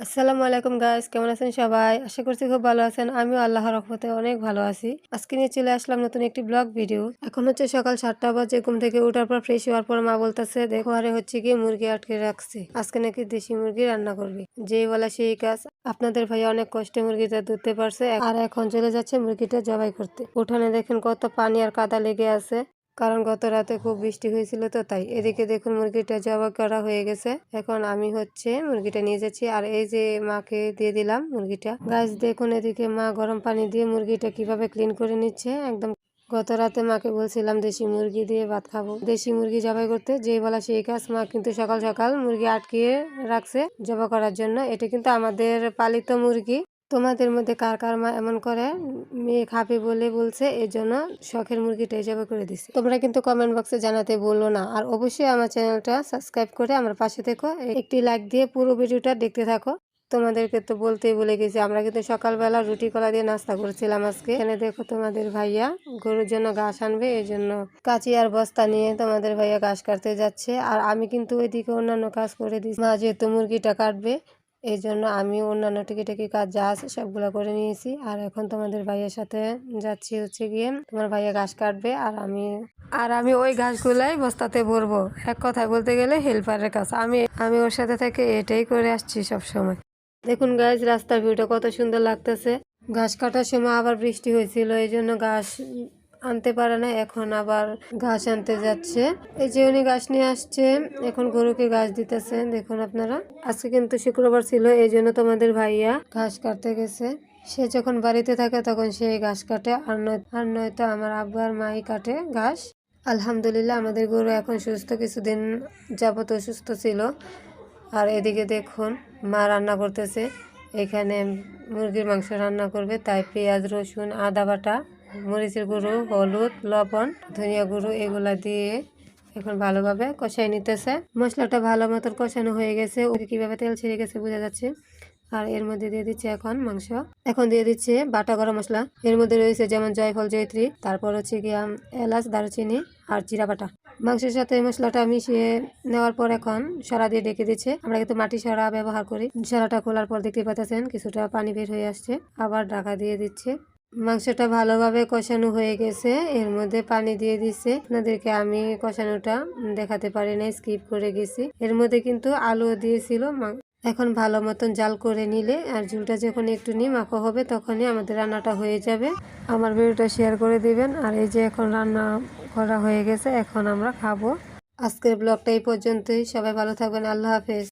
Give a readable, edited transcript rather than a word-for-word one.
আসসালামু আলাইকুম গাইস, কেমন আছেন সবাই? আশা করছি খুব ভালো আছেন। আমিও আল্লাহর রহমতে অনেক ভালো আছি। আজকে নিয়ে চলে আসলাম নতুন একটি ব্লগ ভিডিও। এখন হচ্ছে সকাল 7টা বাজে। ঘুম থেকে ওঠার পর ফ্রেশ হওয়ার পর মা বলতেছে, দেখো আরে হচ্ছে কি মুরগি আটকে রাখছে, আজকে নাকি দেশি মুরগি রান্না করবে। যেই বলা সেই কাজ। আপনাদের ভাই অনেক কষ্টে মুরগিটা ধরতে পারছে, আর এখন চলে যাচ্ছে মুরগিটা জবাই করতে। উঠানে দেখেন কত পানি আর কাদা লেগে আছে, কারণ গত রাতে খুব বৃষ্টি হয়েছিল, তো তাই। এদিকে দেখুন মুরগিটা জবাই করা হয়ে গেছে। এখন আমি হচ্ছে মুরগিটা নিয়ে যাচ্ছি, আর এই যে মাকে দিয়ে দিলাম মুরগিটা। গাছ দেখুন এদিকে মা গরম পানি দিয়ে মুরগিটা কিভাবে ক্লিন করে নিচ্ছে একদম। গত রাতে মাকে বলছিলাম দেশি মুরগি দিয়ে ভাত খাবো, দেশি মুরগি জবাই করতে, যেই বলা সেই কাজ। মা কিন্তু সকাল সকাল মুরগি আটকিয়ে রাখছে জবাই করার জন্য। এটা কিন্তু আমাদের পালিত মুরগি। তোমাদের মধ্যে কার কার মা এমন করে মেয়ে খাবে বলে বলছে, এই জন্য শখের মুরগিটা হিসাবে করে দিছে। তোমরা কিন্তু কমেন্ট বক্সে জানাতে বললো না, আর অবশ্যই আমার চ্যানেলটা সাবস্ক্রাইব করে আমার পাশে থেকো। একটি লাইক দিয়ে পুরো ভিডিওটা দেখতে থাকো। তোমাদেরকে তো বলতেই ভুলে গেছি, আমরা কিন্তু সকালবেলা রুটি কলা দিয়ে নাস্তা করেছিলাম আজকে। এখানে দেখো তোমাদের ভাইয়া গরুর জন্য ঘাস আনবে, এই জন্য কাঁচি আর বস্তা নিয়ে তোমাদের ভাইয়া ঘাস কাটতে যাচ্ছে। আর আমি কিন্তু ওইদিকে অন্যান্য কাজ করে দিচ্ছি। মা যেহেতু মুরগিটা কাটবে, এই জন্য আমি অন্যান্য টিকি কাজ যা আছে সবগুলো করে নিয়েছি। আর এখন তোমাদের ভাইয়ের সাথে যাচ্ছি হচ্ছে গিয়ে, তোমার ভাইয়া ঘাস কাটবে আর আমি ওই ঘাসগুলাই বস্তাতে ভরবো। এক কথায় বলতে গেলে হেল্পারের কাজ। আমি ওর সাথে থেকে এটাই করে আসছি সব সময়। দেখুন গাইজ, রাস্তার ভিউটা কত সুন্দর লাগতেছে। ঘাস কাটার সময় আবার বৃষ্টি হয়েছিল, এই জন্য ঘাস আনতে পারে না, এখন আবার ঘাস আনতে যাচ্ছে। এই যে উনি ঘাস নিয়ে আসছে, এখন গরুকে ঘাস দিতেছে। দেখুন আপনারা, আজকে কিন্তু শুক্রবার ছিল, এই জন্য তোমাদের ভাইয়া ঘাস কাটতে গেছে। সে যখন বাড়িতে থাকে তখন সে ঘাস কাটে, আর নয়তো আমার আব্বু আর মাই কাটে ঘাস। আলহামদুলিল্লাহ আমাদের গরু এখন সুস্থ, কিছুদিন যাবত অসুস্থ ছিল। আর এদিকে দেখুন মা রান্না করতেছে, এখানে মুরগির মাংস রান্না করবে, তাই পেঁয়াজ রসুন আদা বাটা, মরিচের গুঁড়ো, হলুদ, লবণ, ধনিয়া গুঁড়ো এগুলা দিয়ে এখন ভালোভাবে কষাই নিতেছে। মশলাটা ভালো মতন কষানো হয়ে গেছে, ওকে কিভাবে তেল ছেড়ে গেছে বোঝা যাচ্ছে। আর এর মধ্যে দিয়ে দিচ্ছে এখন মাংস, এখন দিয়ে দিচ্ছে বাটা গরম মশলা। এর মধ্যে রয়েছে যেমন জয়ফল, জয়ত্রী, তারপর হচ্ছে গিয়া এলাচ, দারুচিনি আর জিরা বাটা। মাংসের সাথে মশলাটা মিশিয়ে নেওয়ার পর এখন সরা দিয়ে ডেকে দিচ্ছে। আমরা কিন্তু মাটি সরা ব্যবহার করি। সরাটা খোলার পর দেখতে পাচ্ছেন কিছুটা পানি বের হয়ে আসছে, আবার ঢাকা দিয়ে দিচ্ছে। মাংসটা ভালোভাবে কষানো হয়ে গেছে, এর মধ্যে পানি দিয়ে দিচ্ছে। আপনাদেরকে আমি কষানোটা দেখাতে পারি না, স্কিপ করে গেছি। এর মধ্যে কিন্তু আলু দিয়েছিল। এখন ভালো মতন জাল করে নিলে, আর ঝুলটা যখন একটু মাখো হবে, তখনই আমাদের রান্নাটা হয়ে যাবে। আমার ভিডিওটা শেয়ার করে দিবেন। আর এই যে এখন রান্না করা হয়ে গেছে, এখন আমরা খাবো। আজকের ব্লগটা এই পর্যন্তই। সবাই ভালো থাকবেন। আল্লাহ হাফেজ।